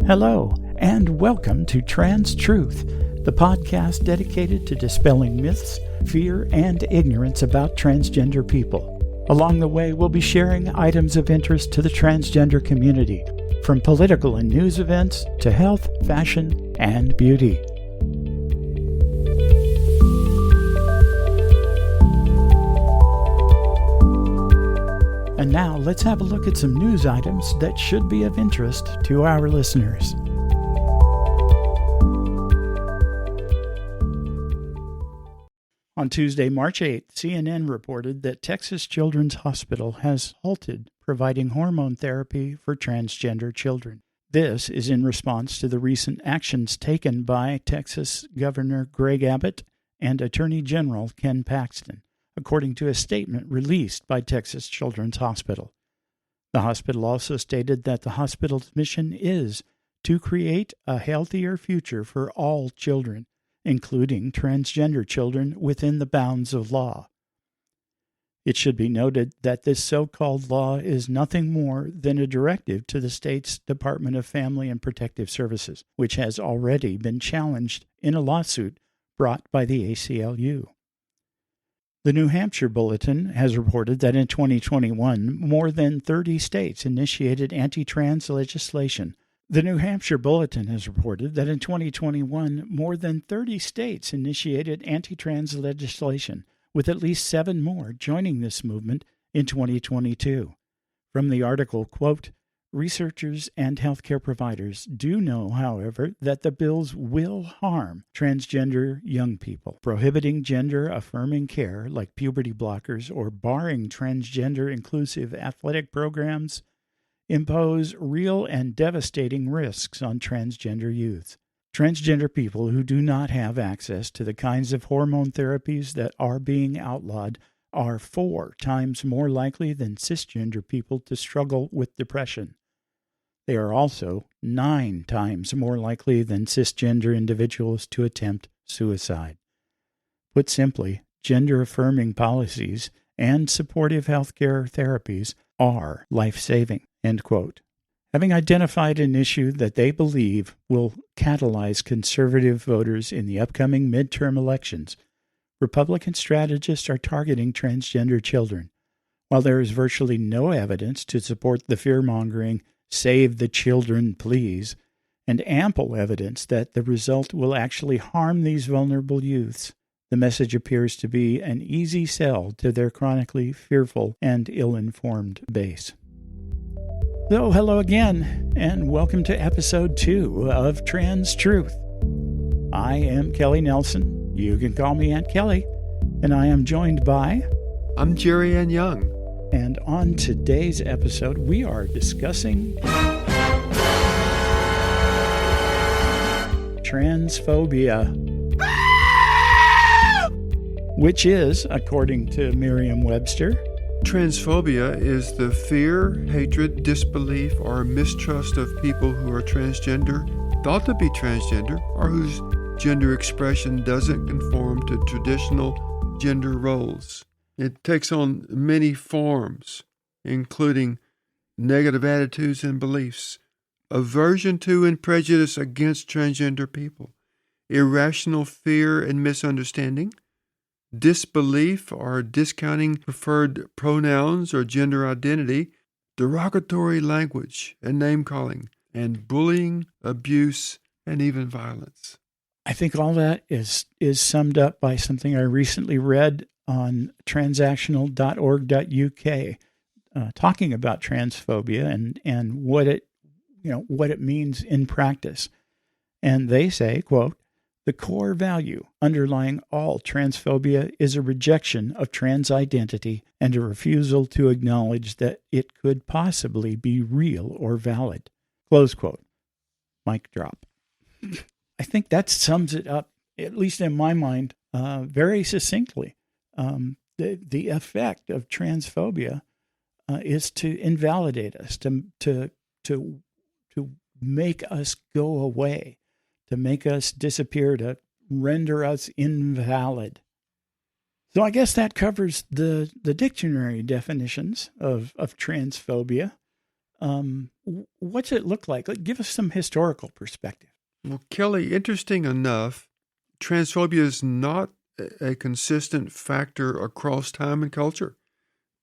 Hello, and welcome to Trans Truth, the podcast dedicated to dispelling myths, fear, and ignorance about transgender people. Along the way, we'll be sharing items of interest to the transgender community, from political and news events to health, fashion, and beauty. And now, let's have a look at some news items that should be of interest to our listeners. On Tuesday, March 8th, CNN reported that Texas Children's Hospital has halted providing hormone therapy for transgender children. This is in response to the recent actions taken by Texas Governor Greg Abbott and Attorney General Ken Paxton, according to a statement released by Texas Children's Hospital. The hospital also stated that the hospital's mission is to create a healthier future for all children, including transgender children, within the bounds of law. It should be noted that this so-called law is nothing more than a directive to the state's Department of Family and Protective Services, which has already been challenged in a lawsuit brought by the ACLU. The New Hampshire Bulletin has reported that in 2021, more than 30 states initiated anti-trans legislation. The New Hampshire Bulletin has reported that in 2021, more than 30 states initiated anti-trans legislation, with at least 7 more joining this movement in 2022. From the article, quote, "Researchers and healthcare providers do know, however, that the bills will harm transgender young people, prohibiting gender-affirming care like puberty blockers or barring transgender-inclusive athletic programs, impose real and devastating risks on transgender youth. Transgender people who do not have access to the kinds of hormone therapies that are being outlawed are 4 times more likely than cisgender people to struggle with depression. They are also 9 times more likely than cisgender individuals to attempt suicide. Put simply, gender-affirming policies and supportive healthcare therapies are life-saving," end quote. Having identified an issue that they believe will catalyze conservative voters in the upcoming midterm elections, Republican strategists are targeting transgender children. While there is virtually no evidence to support the fear-mongering "save the children, please," and ample evidence that the result will actually harm these vulnerable youths, the message appears to be an easy sell to their chronically fearful and ill-informed base. So, hello again, and welcome to Episode 2 of Trans Truth. I am Kelly Nelson. You can call me Aunt Kelly, and I am joined by... I'm Jeri Ann Young. And on today's episode, we are discussing transphobia, which is, according to Merriam-Webster, Transphobia is the fear, hatred, disbelief, or mistrust of people who are transgender, thought to be transgender, or whose gender expression doesn't conform to traditional gender roles. It takes on many forms, including negative attitudes and beliefs, aversion to and prejudice against transgender people, irrational fear and misunderstanding, disbelief or discounting preferred pronouns or gender identity, derogatory language and name-calling, and bullying, abuse, and even violence. I think all that is summed up by something I recently read on transactional.org.uk, talking about transphobia and what it means in practice. And they say, quote, "The core value underlying all transphobia is a rejection of trans identity and a refusal to acknowledge that it could possibly be real or valid." Close quote. Mic drop. I think that sums it up, at least in my mind, very succinctly. The effect of transphobia is to invalidate us, to make us go away, to make us disappear, to render us invalid. So I guess that covers the dictionary definitions of transphobia. What's it look like? Give us some historical perspective. Well, Kelly, interesting enough, transphobia is not a consistent factor across time and culture.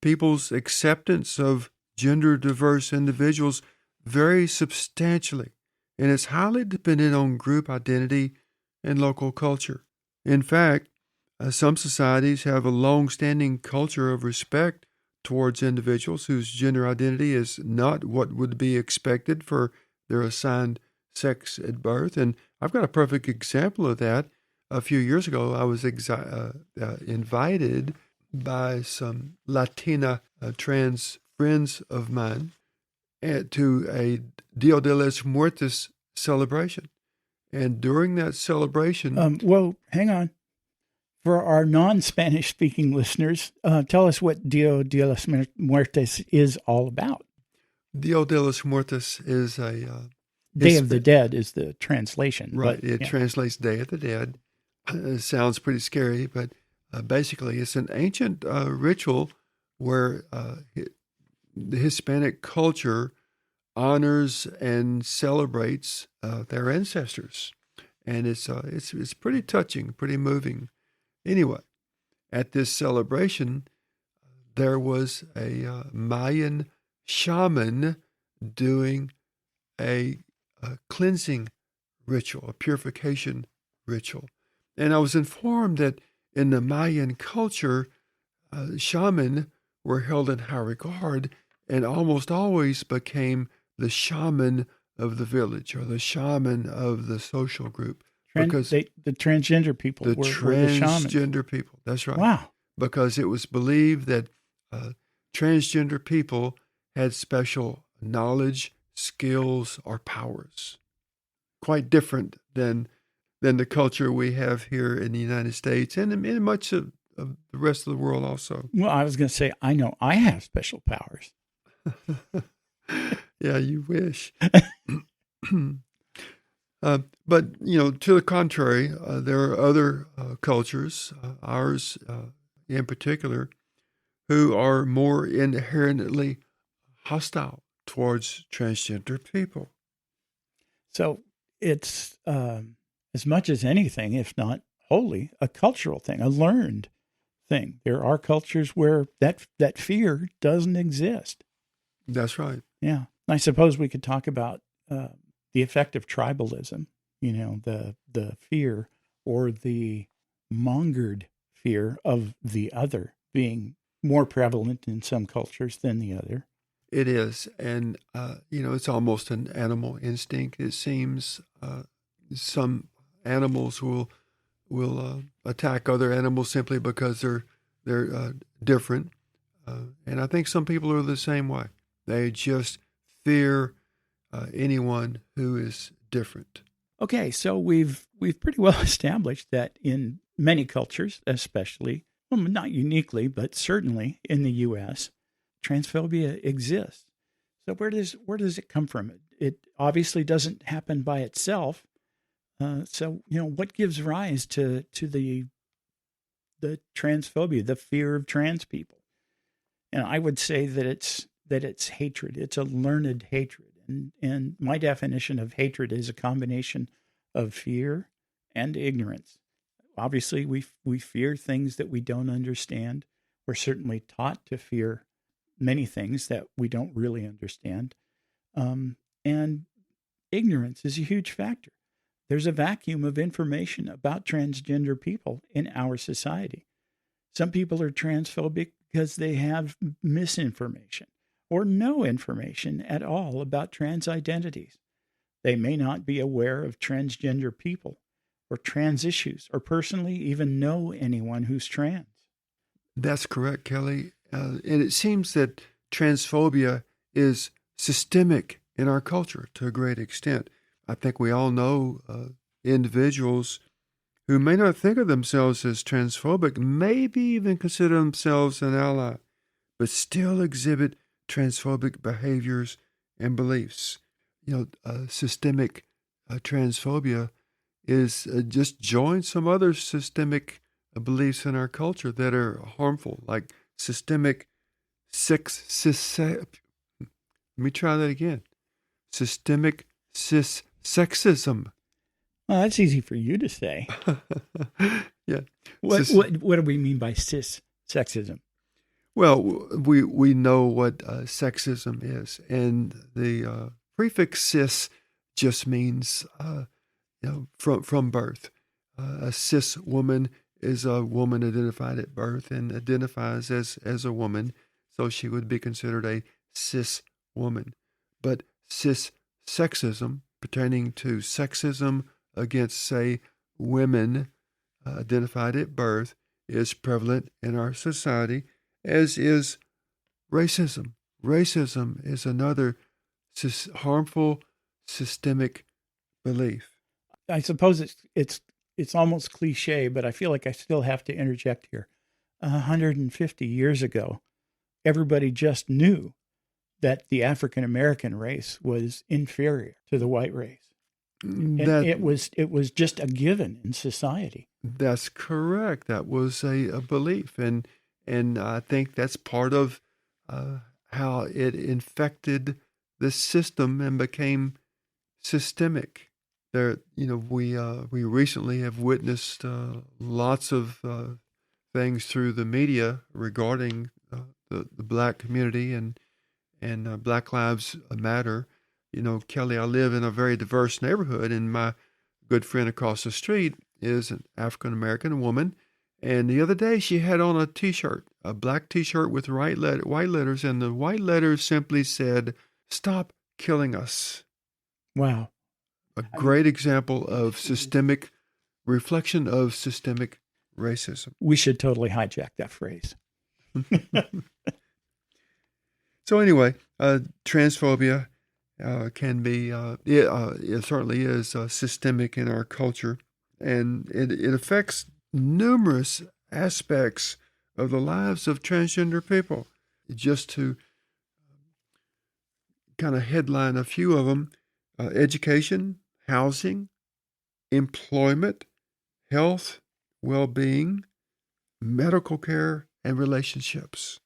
People's acceptance of gender diverse individuals vary substantially, and it's highly dependent on group identity and local culture. In fact, some societies have a long-standing culture of respect towards individuals whose gender identity is not what would be expected for their assigned sex at birth. And I've got a perfect example of that. A few years ago, I was invited by some Latina trans friends of mine to a Dia de los Muertos celebration. And during that celebration... Well, hang on. For our non-Spanish speaking listeners, tell us what Dia de los Muertos is all about. Dia de los Muertos is a... Day of the Dead is the translation. Right. But, it translates Day of the Dead. It sounds pretty scary, but basically it's an ancient ritual where the Hispanic culture honors and celebrates their ancestors. And it's pretty touching, pretty moving. Anyway, at this celebration, there was a Mayan shaman doing a cleansing ritual, a purification ritual. And I was informed that in the Mayan culture, shaman were held in high regard and almost always became the shaman of the village or the shaman of the social group. Because the transgender people were the shamans. Transgender people, that's right. Wow. Because it was believed that transgender people had special knowledge, skills, or powers. Quite different than the culture we have here in the United States and in much of the rest of the world also. Well, I was going to say, I know I have special powers. Yeah, you wish. But, to the contrary, there are other cultures, ours in particular, who are more inherently hostile towards transgender people. So it's, as much as anything, if not wholly, a cultural thing, a learned thing. There are cultures where that fear doesn't exist. That's right. Yeah. I suppose we could talk about the effect of tribalism, the fear or the mongered fear of the other being more prevalent in some cultures than the other. It is. And, it's almost an animal instinct. It seems some animals will attack other animals simply because they're different. And I think some people are the same way. They just fear anyone who is different. Okay, so we've pretty well established that in many cultures, especially, well, not uniquely, but certainly in the U.S., transphobia exists. So where does it come from? It obviously doesn't happen by itself. So what gives rise to the transphobia, the fear of trans people? And I would say that it's hatred. It's a learned hatred. And my definition of hatred is a combination of fear and ignorance. Obviously, we fear things that we don't understand. We're certainly taught to fear many things that we don't really understand. And ignorance is a huge factor. There's a vacuum of information about transgender people in our society. Some people are transphobic because they have misinformation or no information at all about trans identities. They may not be aware of transgender people or trans issues or personally even know anyone who's trans. That's correct, Kelly. And it seems that transphobia is systemic in our culture to a great extent. I think we all know individuals who may not think of themselves as transphobic, maybe even consider themselves an ally, but still exhibit transphobic behaviors and beliefs. Systemic transphobia is just joins some other systemic beliefs in our culture that are harmful, like systemic Let me try that again. Systemic cis-sexism. Well, that's easy for you to say. Yeah. What do we mean by cis-sexism? Well, we know what sexism is, and the prefix cis just means from birth. A cis woman is a woman identified at birth and identifies as a woman, so she would be considered a cis woman. But cis sexism, pertaining to sexism against, say, women identified at birth, is prevalent in our society, as is racism. Racism is another harmful systemic belief. I suppose it's almost cliche, but I feel like I still have to interject here. 150 years ago, everybody just knew that the African American race was inferior to the white race. And it was just a given in society. That's correct. That was a belief, and I think that's part of how it infected the system and became systemic. There, we recently have witnessed lots of things through the media regarding the Black community and Black Lives Matter. Kelly, I live in a very diverse neighborhood, and my good friend across the street is an African-American woman. And the other day she had on a T-shirt, a black T-shirt with white letters, and the white letters simply said, "Stop killing us." Wow. A great example of reflection of systemic racism. We should totally hijack that phrase. So anyway, transphobia can be, it certainly is systemic in our culture, and it affects numerous aspects of the lives of transgender people. Just to kind of headline a few of them: education, housing, employment, health, well-being, medical care, and relationships.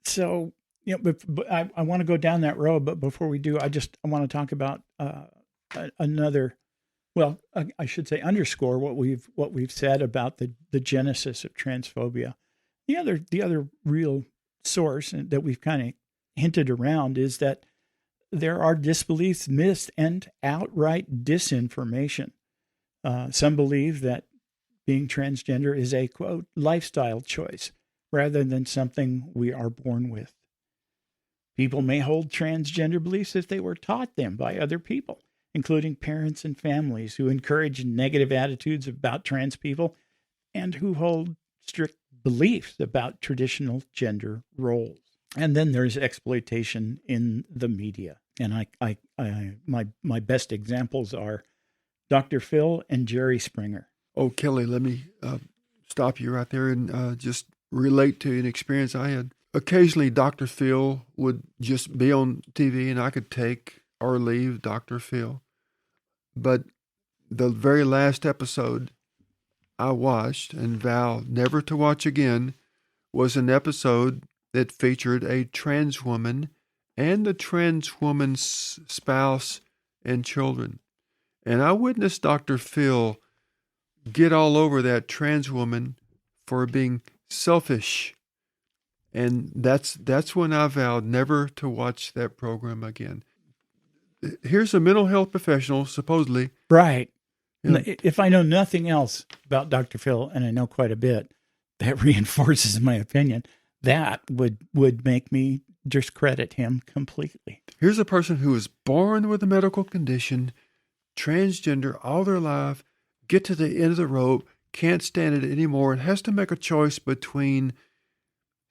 So, but I want to go down that road, but before we do, I want to talk about another. Well, I should say underscore what we've said about the genesis of transphobia. The other real source that we've kind of hinted around is that there are disbeliefs, myths, and outright disinformation. Some believe that being transgender is a, quote, lifestyle choice rather than something we are born with. People may hold transgender beliefs if they were taught them by other people, including parents and families who encourage negative attitudes about trans people and who hold strict beliefs about traditional gender roles. And then there's exploitation in the media. And my best examples are Dr. Phil and Jerry Springer. Oh, Kelly, let me stop you right there and just relate to an experience I had. Occasionally, Dr. Phil would just be on TV and I could take or leave Dr. Phil. But the very last episode I watched and vowed never to watch again was an episode that featured a trans woman and the trans woman's spouse and children. And I witnessed Dr. Phil get all over that trans woman for being selfish. And that's when I vowed never to watch that program again. Here's a mental health professional, supposedly. Right. If I know nothing else about Dr. Phil, and I know quite a bit, that reinforces my opinion. That would make me discredit him completely. Here's a person who was born with a medical condition, transgender all their life, get to the end of the rope, can't stand it anymore, and has to make a choice between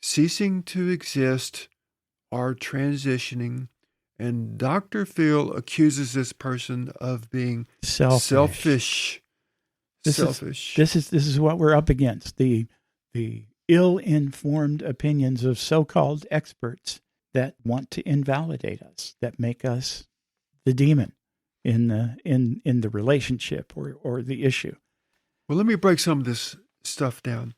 ceasing to exist or transitioning. And Dr. Phil accuses this person of being selfish. This is what we're up against. The ill-informed opinions of so-called experts that want to invalidate us, that make us the demon in the relationship or the issue. Well, let me break some of this stuff down.